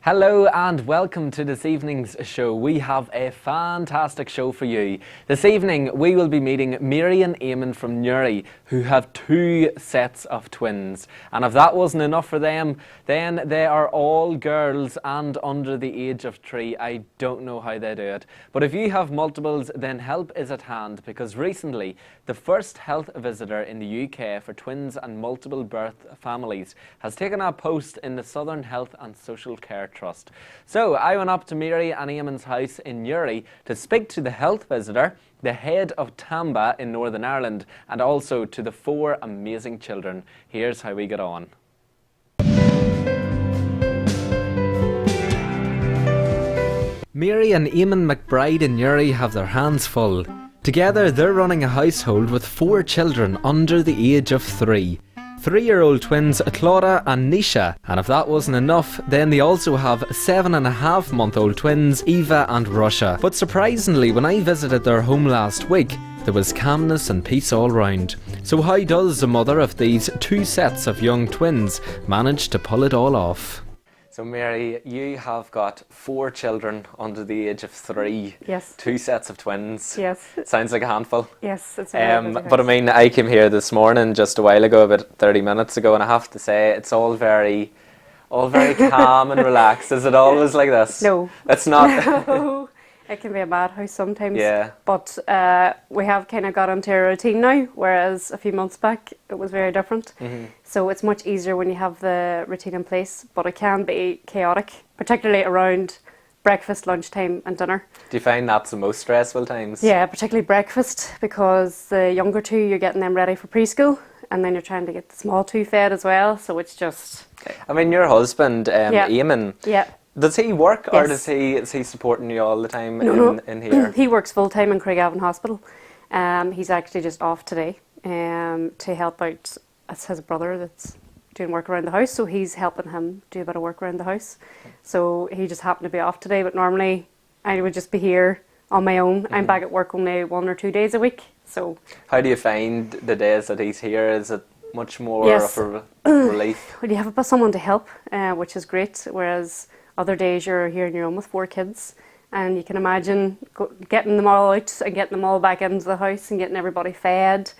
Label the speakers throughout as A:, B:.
A: Hello and welcome to this evening's show. We have a fantastic show for you. This evening we will be meeting Mary and Eamon from Newry, who have two sets of twins. And if that wasn't enough for them, then they are all girls and under the age of 3. I don't know how they do it. But if you have multiples, then help is at hand, because recently the first health visitor in the UK for twins and multiple birth families has taken a post in the Southern Health and Social Care Trust. So I went up to Mary and Eamon's house in Newry to speak to the health visitor, the head of TAMBA in Northern Ireland, and also to the 4 amazing children. Here's how we got on. Mary and Eamon McBride in Newry have their hands full. Together they're running a household with 4 children under the age of 3. 3-year-old twins Clara and Nisha, and if that wasn't enough, then they also have 7.5-month-old twins Eva and Russia. But surprisingly, when I visited their home last week, there was calmness and peace all round. So how does the mother of these 2 sets of young twins manage to pull it all off? So Mary, you have got 4 children under the age of 3.
B: Yes.
A: 2 sets of twins.
B: Yes.
A: Sounds like a handful.
B: Yes, it's a very busy
A: But I
B: house.
A: mean, I came here this morning just a while ago, about 30 minutes ago, and I have to say it's all very calm and relaxed. Is it always like this?
B: No.
A: It's not.
B: No, it can be a madhouse sometimes.
A: Yeah.
B: But we have kind of got into a routine now, whereas a few months back it was very different.
A: Mm-hmm.
B: So it's much easier when you have the routine in place, but it can be chaotic, particularly around breakfast, lunchtime and dinner.
A: Do you find that's the most stressful times?
B: Yeah, particularly breakfast, because the younger 2, you're getting them ready for preschool, and then you're trying to get the small 2 fed as well, so it's just...
A: I mean, your husband,
B: Yeah.
A: Eamon,
B: Yeah.
A: does he work or
B: Yes.
A: is he supporting you all the time
B: No.
A: in here?
B: He works full-time in Craigavon Hospital. He's actually just off today to help out. It's his brother that's doing work around the house, so he's helping him do a bit of work around the house. So he just happened to be off today, but normally I would just be here on my own. I'm back at work only 1 or 2 days a week. So
A: How do you find the days that he's here? Is it much more
B: Yes.
A: of a relief?
B: well, you have someone to help, which is great, whereas other days you're here on your own with 4 kids. And you can imagine getting them all out and getting them all back into the house and getting everybody fed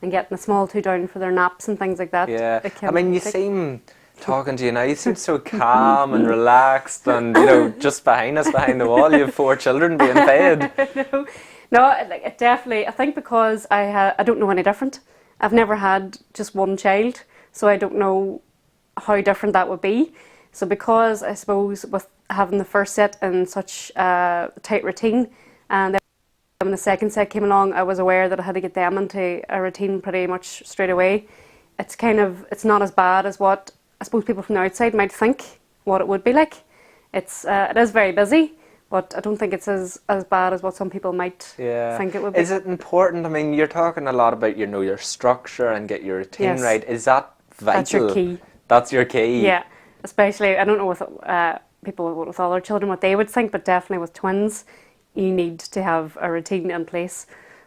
B: and getting the small 2 down for their naps and things like that.
A: Yeah.
B: It can
A: I mean,
B: be
A: you
B: hectic.
A: seem, talking to you now, you seem so calm and relaxed, and, you know, just behind us, behind the wall, you have 4 children being fed.
B: No, like it definitely. I think because I don't know any different. I've never had just one child, so I don't know how different that would be. So because I suppose with having the first set in such a tight routine, and then when the second set came along, I was aware that I had to get them into a routine pretty much straight away. It's not as bad as what I suppose people from the outside might think what it would be like. It is very busy, but I don't think it's as bad as what some people might think it would be.
A: Is it important? I mean, you're talking a lot about, you know, your structure and get your routine
B: Yes.
A: right. Is that vital?
B: That's your key.
A: That's your key?
B: Yeah, especially, I don't know with people with all their children what they would think, but definitely with twins, you need to have a routine in place.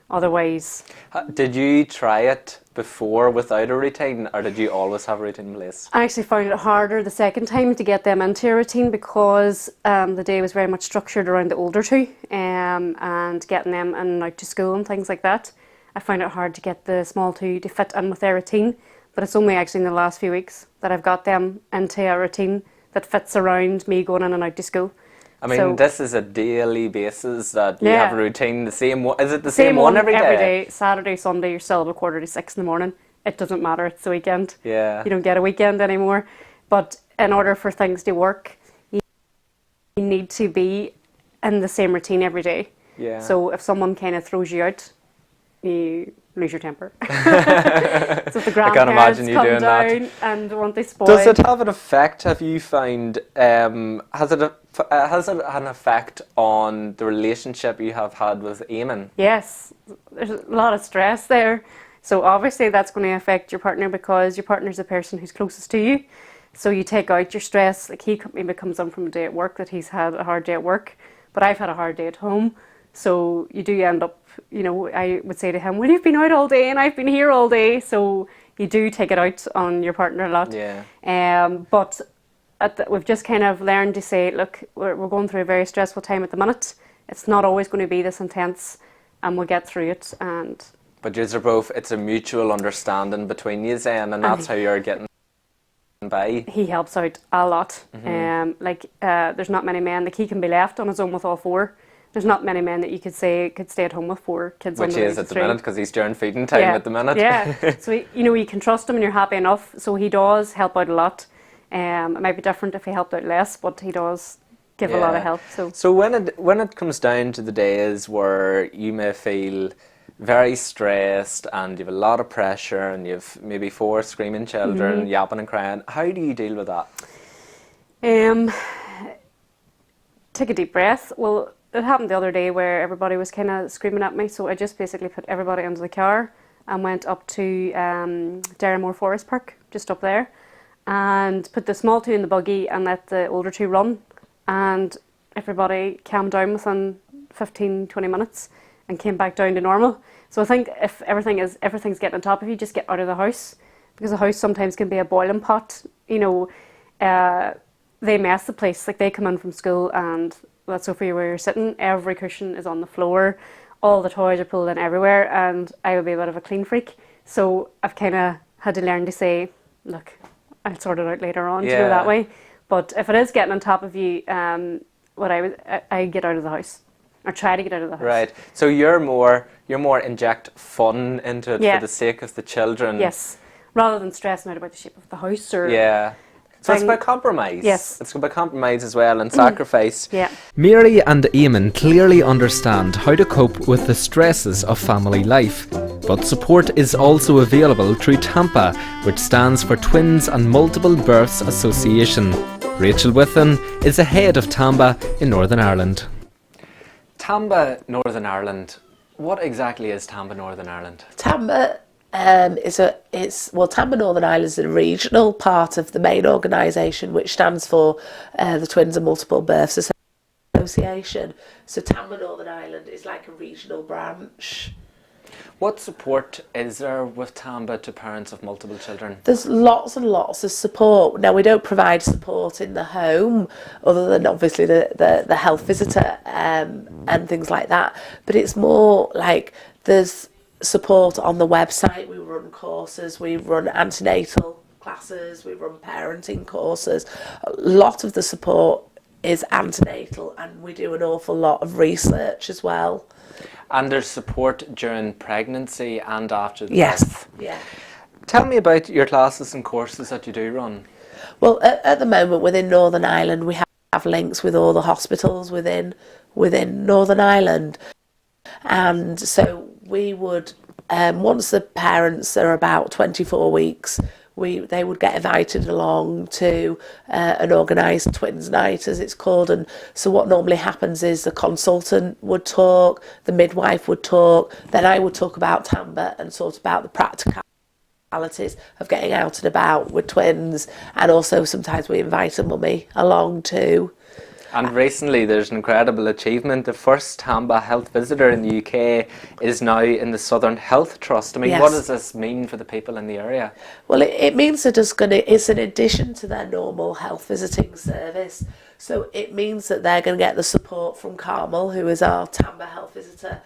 B: Otherwise...
A: Did you try it before without a routine, or did you always have a routine in place?
B: I actually found it harder the second time to get them into a routine, because the day was very much structured around the older 2 and getting them in and out to school and things like that. I found it hard to get the small 2 to fit in with their routine, but it's only actually in the last few weeks that I've got them into a routine that fits around me going in and out to school.
A: I mean,
B: So-
A: this is a daily basis that you
B: Yeah.
A: have a routine. The same one. Is it the same one every day?
B: Saturday, Sunday, you're still up at 5:45 in the morning. It doesn't matter, it's the weekend.
A: Yeah.
B: You don't get a weekend anymore. But in order for things to work, you need to be in the same routine every day.
A: Yeah.
B: So if someone kind of throws you out, you lose your temper. So if the
A: can't
B: grandparents
A: imagine you
B: come
A: doing that.
B: down and want to spoil...
A: Does it have an effect? Have you found? Has it had an effect on the relationship you have had with Eamon?
B: Yes, there's a lot of stress there. So obviously that's going to affect your partner, because your partner's the person who's closest to you. So you take out your stress. Like, he maybe comes on from a day at work that he's had a hard day at work, but I've had a hard day at home. So you do end up, you know, I would say to him, well, you've been out all day and I've been here all day. So you do take it out on your partner a lot.
A: Yeah.
B: But we've just kind of learned to say, look, we're going through a very stressful time at the minute. It's not always going to be this intense, and we'll get through it. And
A: But yous are both, it's a mutual understanding between you, and that's how you're getting by.
B: he helps out a lot. There's not many men, like he can be left on his own with all four. There's not many men that you could say could stay at home with four kids.
A: Which he is at the minute, because he's during feeding time at the minute.
B: Yeah, so you can trust him and you're happy enough. So he does help out a lot. It might be different if he helped out less, but he does give a lot of help.
A: So when it comes down to the days where you may feel very stressed and you've a lot of pressure and you've maybe 4 screaming children, yapping and crying, how do you deal with that?
B: Take a deep breath. Well, it happened the other day where everybody was kind of screaming at me, so I just basically put everybody under the car and went up to Derrimore Forest Park, just up there, and put the small 2 in the buggy and let the older 2 run, and everybody calmed down within 15-20 minutes and came back down to normal. So I think if everything's getting on top of you, just get out of the house, because the house sometimes can be a boiling pot. They mess the place. Like, they come in from school and that sofa where you're sitting, every cushion is on the floor, all the toys are pulled in everywhere, and I would be a bit of a clean freak. So I've kind of had to learn to say, look, I'll sort it out later on, to go that way. But if it is getting on top of you, I get out of the house, or try to get out of the house.
A: Right. So you're more inject fun into it for the sake of the children.
B: Yes. Rather than stressing out about the shape of the house or.
A: Yeah. So it's about compromise.
B: Yes.
A: It's about compromise as well, and sacrifice.
B: Yeah.
A: Mary and Eamon clearly understand how to cope with the stresses of family life. But support is also available through TAMPA, which stands for Twins and Multiple Births Association. Rachel Withen is the head of TAMBA in Northern Ireland. TAMBA Northern Ireland. What exactly is TAMBA Northern Ireland?
C: TAMBA TAMBA Northern Ireland is a regional part of the main organisation, which stands for the Twins and Multiple Births Association. So TAMBA Northern Ireland is like a regional branch.
A: What support is there with TAMBA to parents of multiple children?
C: There's lots and lots of support. Now, we don't provide support in the home, other than obviously the health visitor and things like that. But it's more like there's support on the website. We run courses, we run antenatal classes, we run parenting courses. A lot of the support is antenatal, and we do an awful lot of research as well.
A: And there's support during pregnancy and after the
C: Yes.
A: birth.
C: Yeah.
A: Tell me about your classes and courses that you do run.
C: Well, at the moment within Northern Ireland, we have links with all the hospitals within Northern Ireland, and so we would, once the parents are about 24 weeks, they would get invited along to an organised twins night, as it's called. And so what normally happens is the consultant would talk, the midwife would talk, then I would talk about TAMBA and sort about the practicalities of getting out and about with twins, and also sometimes we invite a mummy along too.
A: And recently there's an incredible achievement. The first TAMBA health visitor in the UK is now in the Southern Health Trust. I mean, what does this mean for the people in the area?
C: Well, it means that it's an addition to their normal health visiting service. So it means that they're going to get the support from Carmel, who is our TAMBA health visitor.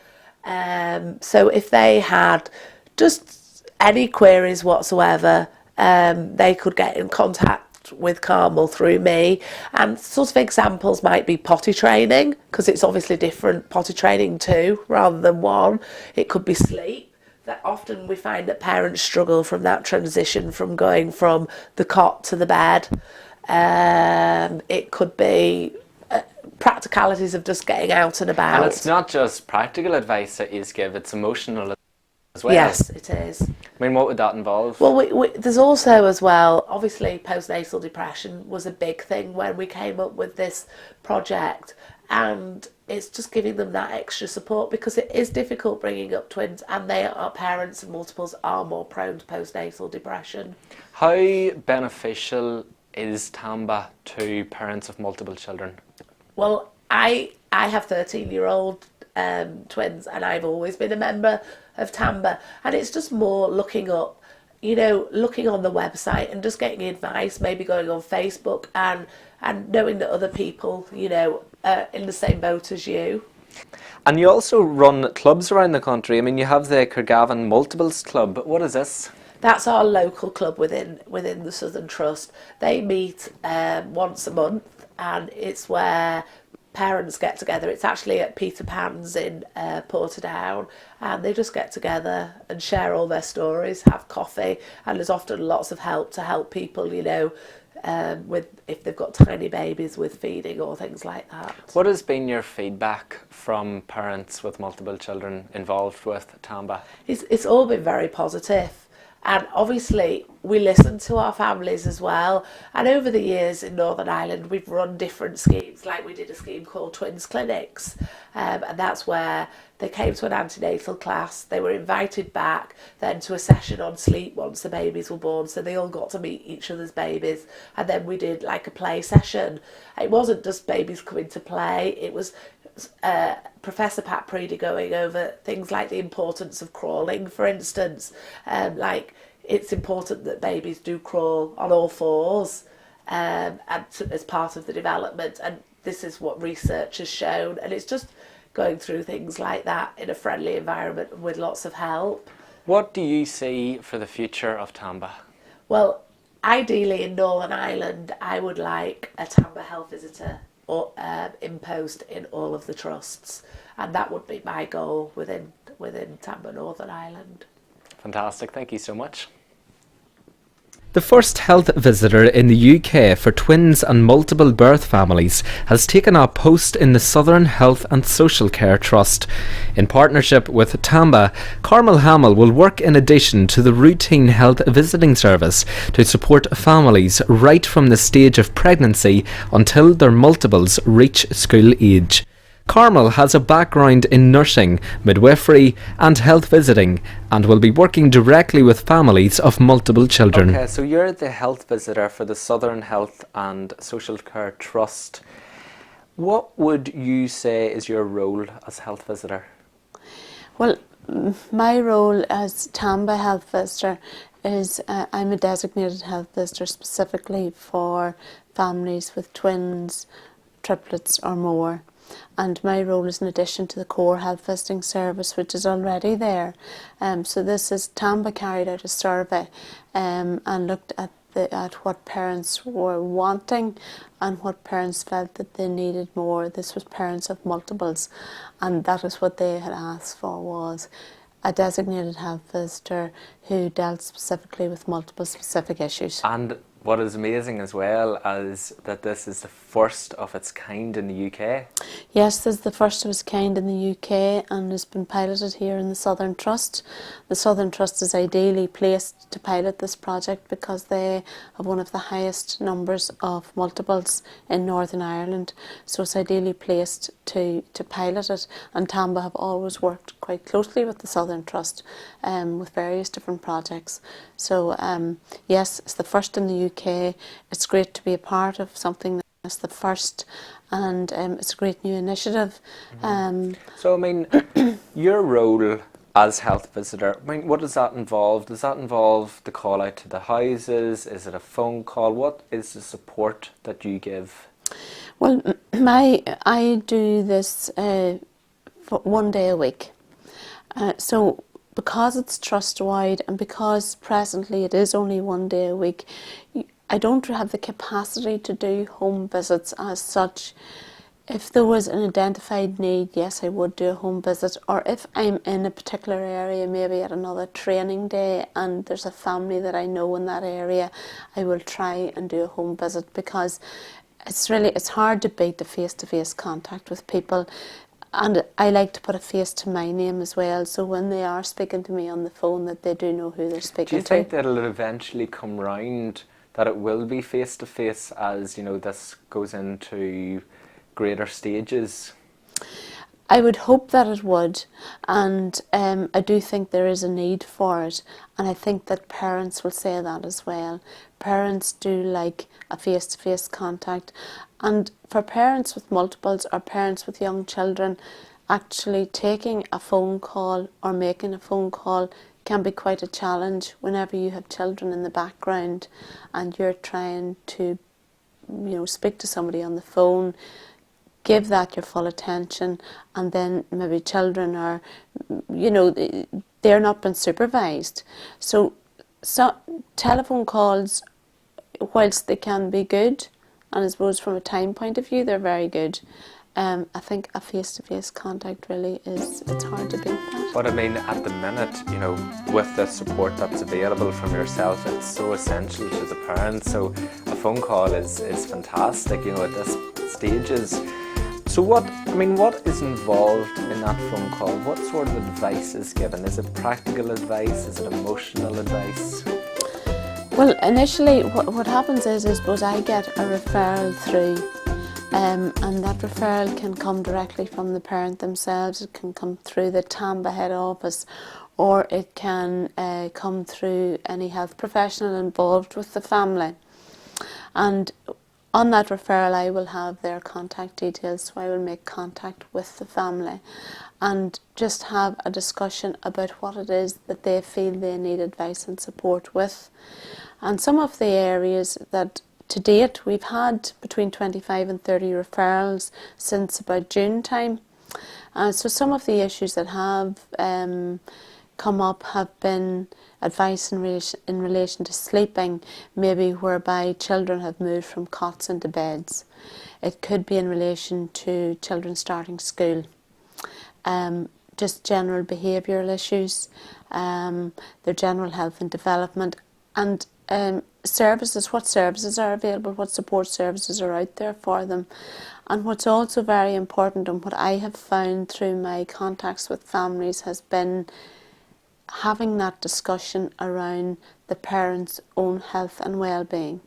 C: So if they had just any queries whatsoever, they could get in contact with Carmel through me. And sort of examples might be potty training, because it's obviously different potty training too, rather than one. It could be sleep. That often we find that parents struggle from that transition from going from the cot to the bed. It could be practicalities of just getting out and about.
A: And it's not just practical advice that you give, it's emotional as well.
C: Yes, it is.
A: I mean, what would that involve?
C: Well, there's also as well, obviously postnatal depression was a big thing when we came up with this project, and it's just giving them that extra support, because it is difficult bringing up twins, and parents of multiples are more prone to postnatal depression.
A: How beneficial is TAMBA to parents of multiple children?
C: Well, I have 13-year-old twins, and I've always been a member of TAMBA, and it's just more looking up you know, looking on the website and just getting advice, maybe going on Facebook and knowing that other people, you know, are in the same boat as you.
A: And you also run clubs around the country. I mean, you have the Craigavon Multiples Club. What is this?
C: That's our local club within the Southern Trust. They meet once a month, and it's where parents get together. It's actually at Peter Pan's in Portadown, and they just get together and share all their stories, have coffee, and there's often lots of help to help people, you know, with if they've got tiny babies with feeding or things like that.
A: What has been your feedback from parents with multiple children involved with Tamba?
C: It's all been very positive. And obviously we listen to our families as well. And over the years in Northern Ireland, we've run different schemes. Like we did a scheme called Twins Clinics. And that's where they came to an antenatal class. They were invited back then to a session on sleep once the babies were born. So they all got to meet each other's babies. And then we did like a play session. It wasn't just babies coming to play. It was Professor Pat Preedy going over things like the importance of crawling, for instance. Like it's important that babies do crawl on all fours as part of the development, and this is what research has shown, and it's just going through things like that in a friendly environment with lots of help.
A: What do you see for the future of Tamba?
C: Well, ideally in Northern Ireland, I would like a Tamba health visitor or imposed in all of the trusts, and that would be my goal within Tamba Northern Ireland.
A: Fantastic, thank you so much. The first health visitor in the UK for twins and multiple birth families has taken up post in the Southern Health and Social Care Trust. In partnership with Tamba, Carmel Hamill will work in addition to the routine health visiting service to support families right from the stage of pregnancy until their multiples reach school age. Carmel has a background in nursing, midwifery and health visiting and will be working directly with families of multiple children. Okay, so you're the health visitor for the Southern Health and Social Care Trust. What would you say is your role as health visitor?
D: Well, my role as Tamba health visitor is I'm a designated health visitor specifically for families with twins, triplets or more. And my role is in addition to the core health visiting service, which is already there. So this is Tamba carried out a survey and looked at what parents were wanting and what parents felt that they needed more. This was parents of multiples, and that is what they had asked for, was a designated health visitor who dealt specifically with multiple specific issues.
A: And what is amazing as well is that this is the first of its kind in the UK.
D: Yes, this is the first of its kind in the UK and has been piloted here in the Southern Trust. The Southern Trust is ideally placed to pilot this project because they have one of the highest numbers of multiples in Northern Ireland, so it's ideally placed to pilot it, and Tamba have always worked quite closely with the Southern Trust with various different projects. So yes, it's the first in the UK. It's great to be a part of something that's the first, and it's a great new initiative.
A: So I mean, your role as health visitor, I mean, what does that involve? Does that involve the call out to the houses? Is it a phone call? What is the support that you give?
D: Well, I do this for 1 day a week. So because it's trust-wide and because presently it is only 1 day a week, I don't have the capacity to do home visits as such. If there was an identified need, yes, I would do a home visit. Or if I'm in a particular area, maybe at another training day, and there's a family that I know in that area, I will try and do a home visit, because it's hard to beat the face-to-face contact with people. And I like to put a face to my name as well, so when they are speaking to me on the phone, that they do know who they're speaking to.
A: Do you think that it'll eventually come round, that it will be face-to-face as, you know, this goes into greater stages?
D: I would hope that it would, and I do think there is a need for it, and I think that parents will say that as well. Parents do like a face-to-face contact, and for parents with multiples or parents with young children, actually taking a phone call or making a phone call can be quite a challenge whenever you have children in the background and you're trying to, speak to somebody on the phone, give that your full attention, and then maybe children are, they're not being supervised. So telephone calls, whilst they can be good, and I suppose from a time point of view, they're very good. I think a face-to-face contact really it's hard to beat that.
A: But I mean, at the minute, with the support that's available from yourself, it's so essential to the parents. So a phone call is fantastic, at this stages. So what is involved in that phone call? What sort of advice is given? Is it practical advice? Is it emotional advice?
D: Well, initially what happens is, I suppose I get a referral through, and that referral can come directly from the parent themselves. It can come through the TAMBA head office, or it can come through any health professional involved with the family. And on that referral, I will have their contact details, so I will make contact with the family and just have a discussion about what it is that they feel they need advice and support with. And some of the areas that to date we've had between 25 and 30 referrals since about June time. So some of the issues that have come up have been advice in relation to sleeping, maybe whereby children have moved from cots into beds. It could be in relation to children starting school. Just general behavioural issues, their general health and development, and services, what services are available, what support services are out there for them. And what's also very important, and what I have found through my contacts with families, has been having that discussion around the parents' own health and well-being.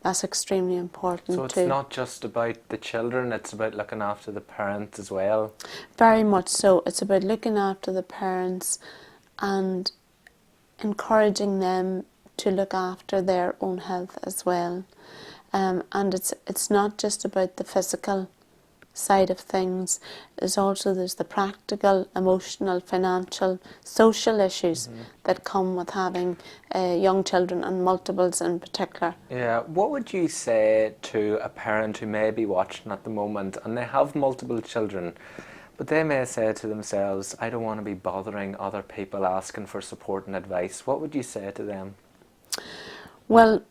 D: That's extremely important
A: So it's
D: too.
A: not just about the children, it's about looking after the parents as well.
D: Very much so. It's about looking after the parents and encouraging them to look after their own health as well. And it's not just about the physical side of things. There's the practical, emotional, financial, social issues that come with having young children, and multiples in particular.
A: Yeah, what would you say to a parent who may be watching at the moment and they have multiple children, but they may say to themselves, I don't want to be bothering other people asking for support and advice? What would you say to them?
D: Well,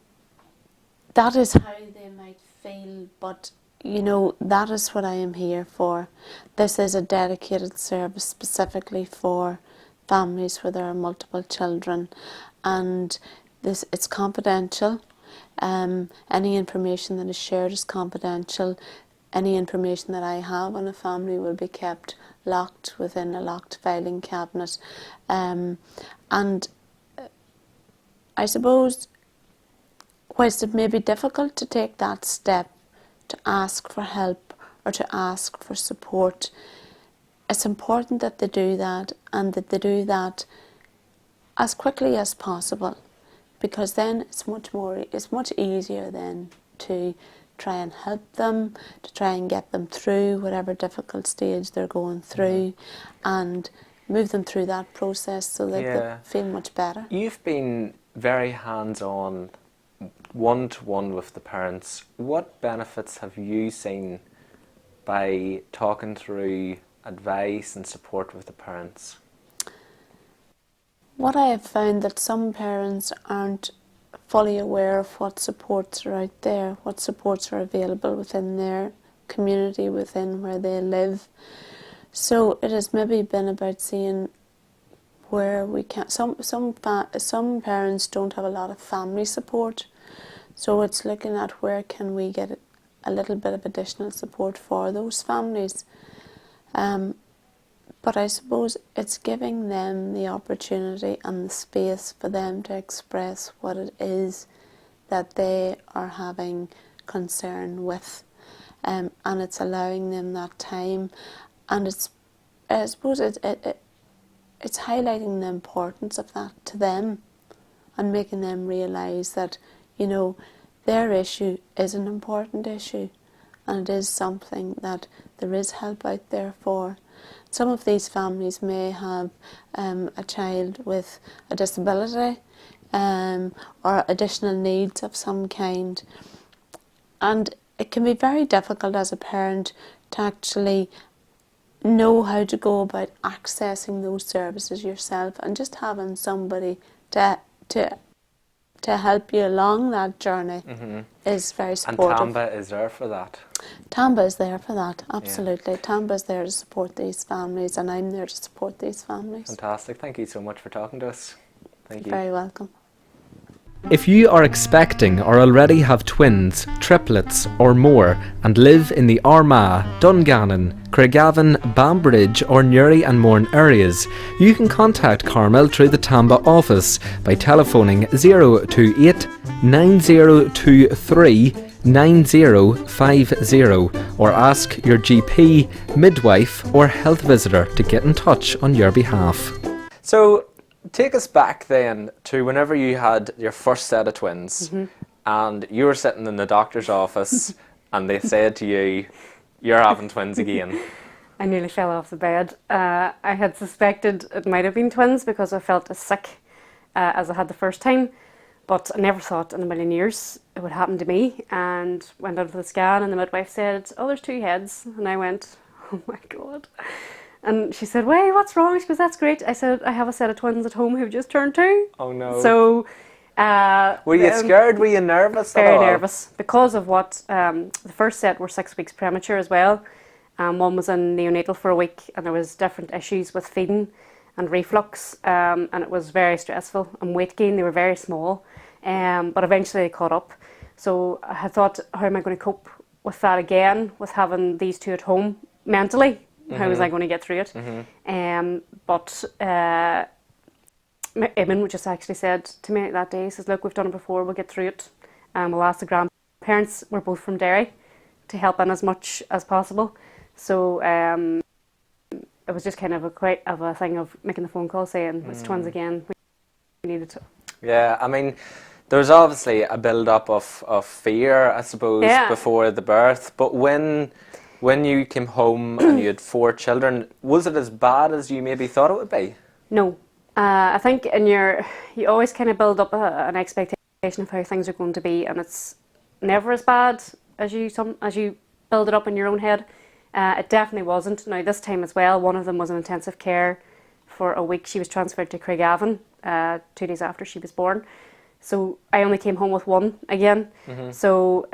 D: that is how they might feel, but that is what I am here for. This is a dedicated service specifically for families where there are multiple children, and it's confidential. Any information that is shared is confidential. Any information that I have on a family will be kept locked within a locked filing cabinet. And I suppose, whilst it may be difficult to take that step, to ask for help or to ask for support, it's important that they do that, and that they do that as quickly as possible, because then it's much easier then to try and help them, to try and get them through whatever difficult stage they're going through, and move them through that process so that they feel much better.
A: You've been very hands-on, one-to-one with the parents. What benefits have you seen by talking through advice and support with the parents?
D: What I have found that some parents aren't fully aware of what supports are out there, what supports are available within their community, within where they live. So it has maybe been about seeing where we can. Some parents don't have a lot of family support, so it's looking at where can we get a little bit of additional support for those families. But I suppose it's giving them the opportunity and the space for them to express what it is that they are having concern with, and it's allowing them that time, and I suppose it's highlighting the importance of that to them, and making them realise that their issue is an important issue, and it is something that there is help out there for. Some of these families may have a child with a disability or additional needs of some kind. And it can be very difficult as a parent to actually know how to go about accessing those services yourself, and just having somebody to help you along that journey is very supportive.
A: And TAMBA is there for that.
D: TAMBA is there for that, absolutely. TAMBA is there to support these families, and I'm there to support these families.
A: Fantastic. Thank you so much for talking to us. Thank you.
D: You're very welcome.
A: If you are expecting or already have twins, triplets or more and live in the Armagh, Dungannon, Craigavon, Banbridge or Newry and Mourne areas, you can contact Carmel through the TAMBA office by telephoning 028 9023 9050 or ask your GP, midwife or health visitor to get in touch on your behalf. So, take us back then to whenever you had your first set of twins and you were sitting in the doctor's office and they said to you, you're having twins again.
B: I nearly fell off the bed. I had suspected it might have been twins because I felt as sick as I had the first time, but I never thought in a million years it would happen to me, and went out for the scan and the midwife said, oh, there's two heads, and I went, oh my God. And she said, "Wait, what's wrong?" She goes, "That's great." I said, "I have a set of twins at home who've just turned 2.
A: Oh no.
B: So,
A: were you scared? Were you nervous at all?
B: Very nervous because of what the first set were 6 weeks premature as well. One was in neonatal for a week, and there was different issues with feeding and reflux, and it was very stressful. And weight gain, they were very small, but eventually they caught up. So I had thought, how am I going to cope with that again, with having these two at home mentally? How was I going to get through it? But Eamon just actually said to me that day, he says, "Look, we've done it before, we'll get through it. We'll ask the grandparents, we're both from Derry, to help in as much as possible." So it was just kind of quite a thing of making the phone call saying, it's twins again, we needed to.
A: Yeah, I mean, there was obviously a build-up of fear, I suppose, before the birth, but when you came home and you had 4 children, was it as bad as you maybe thought it would be?
B: No. I think you always kind of build up an expectation of how things are going to be, and it's never as bad as you build it up in your own head. It definitely wasn't. Now, this time as well, one of them was in intensive care for a week. She was transferred to Craigavon 2 days after she was born. So I only came home with one again. So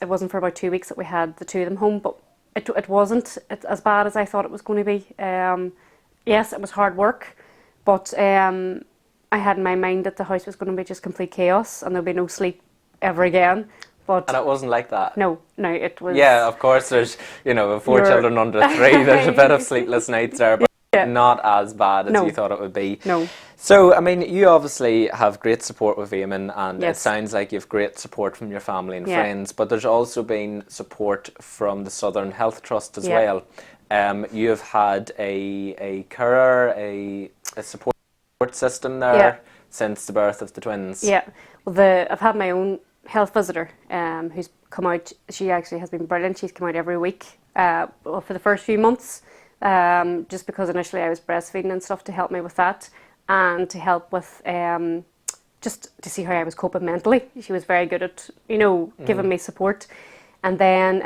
B: it wasn't for about 2 weeks that we had the 2 of them home, but it wasn't as bad as I thought it was going to be. Yes, it was hard work, but I had in my mind that the house was going to be just complete chaos and there'd be no sleep ever again. But
A: and it wasn't like that?
B: No, it was...
A: Yeah, of course, there's, with 4 children under 3, there's a bit of sleepless nights there, but not as bad as you thought it would be.
B: No.
A: So, I mean, you obviously have great support with Eamon, and
B: Yes.
A: it sounds like you have great support from your family and friends, but there's also been support from the Southern Health Trust as well. You have had a carer, a support system there since the birth of the twins. Yeah,
B: well, I've had my own health visitor who's come out. She actually has been brilliant. She's come out every week for the first few months, just because initially I was breastfeeding and stuff, to help me with that and to help with just to see how I was coping mentally. She was very good at giving me support. And then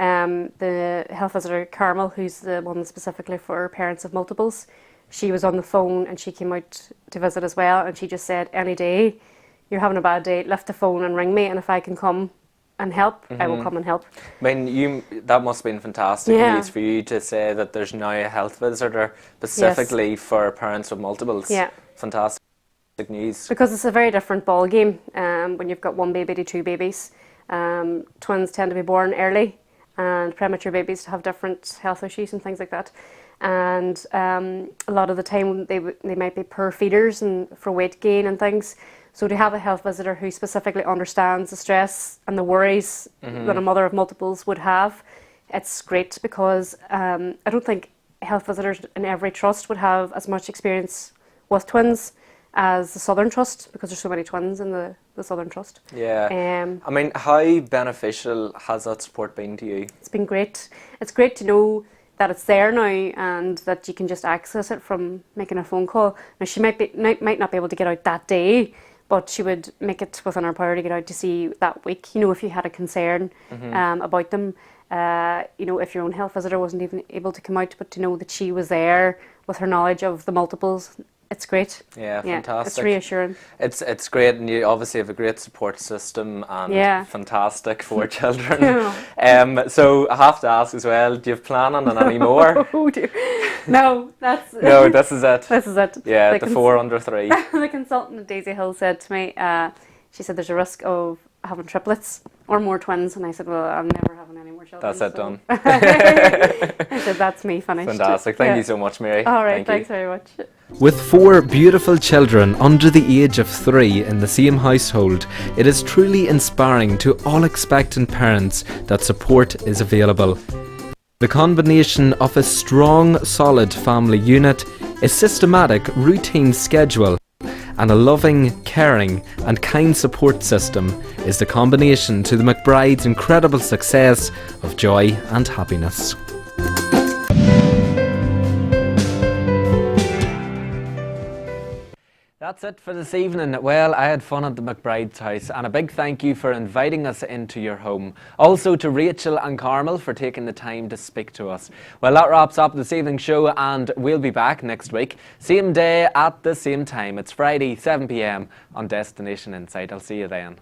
B: the health visitor Carmel, who's the one specifically for parents of multiples, she was on the phone and she came out to visit as well, and she just said, any day you're having a bad day, lift the phone and ring me, and if I can come and help, I will come and help.
A: I mean, that must have been fantastic news for you to say that there's now a health visitor specifically for parents with multiples.
B: Yeah.
A: Fantastic news.
B: Because it's a very different ball game when you've got 1 baby to 2 babies. Twins tend to be born early, and premature babies have different health issues and things like that. And a lot of the time they might be poor feeders and for weight gain and things. So to have a health visitor who specifically understands the stress and the worries that a mother of multiples would have, it's great, because I don't think health visitors in every trust would have as much experience with twins as the Southern Trust, because there's so many twins in the Southern Trust.
A: Yeah. I mean, how beneficial has that support been to you?
B: It's been great. It's great to know that it's there now and that you can just access it from making a phone call. Now she might not be able to get out that day, but she would make it within her power to get out to see that week. You know, if you had a concern about them, you know, if your own health visitor wasn't even able to come out, but to know that she was there with her knowledge of the multiples. It's great.
A: Yeah, fantastic.
B: It's reassuring.
A: It's great, and you obviously have a great support system and fantastic for children. So I have to ask as well, do you have plan on any more?
B: Oh dear. No, that's
A: no. This is it.
B: This is it.
A: Yeah, the 4 under 3.
B: The consultant at Daisy Hill said to me, she said there's a risk of having triplets or more twins, and I said, well, I'm never having any more children.
A: That's it, done.
B: I said, that's me finished.
A: Fantastic. Thank you so much, Mary.
B: All right, thanks very much.
A: With 4 beautiful children under the age of 3 in the same household, it is truly inspiring to all expectant parents that support is available. The combination of a strong, solid family unit, a systematic, routine schedule, and a loving, caring and kind support system is the combination to the McBride's incredible success of joy and happiness. That's it for this evening. Well, I had fun at the McBride's house, and a big thank you for inviting us into your home. Also to Rachel and Carmel for taking the time to speak to us. Well, that wraps up this evening's show, and we'll be back next week. Same day at the same time. It's Friday, 7 p.m. on Destination Insight. I'll see you then.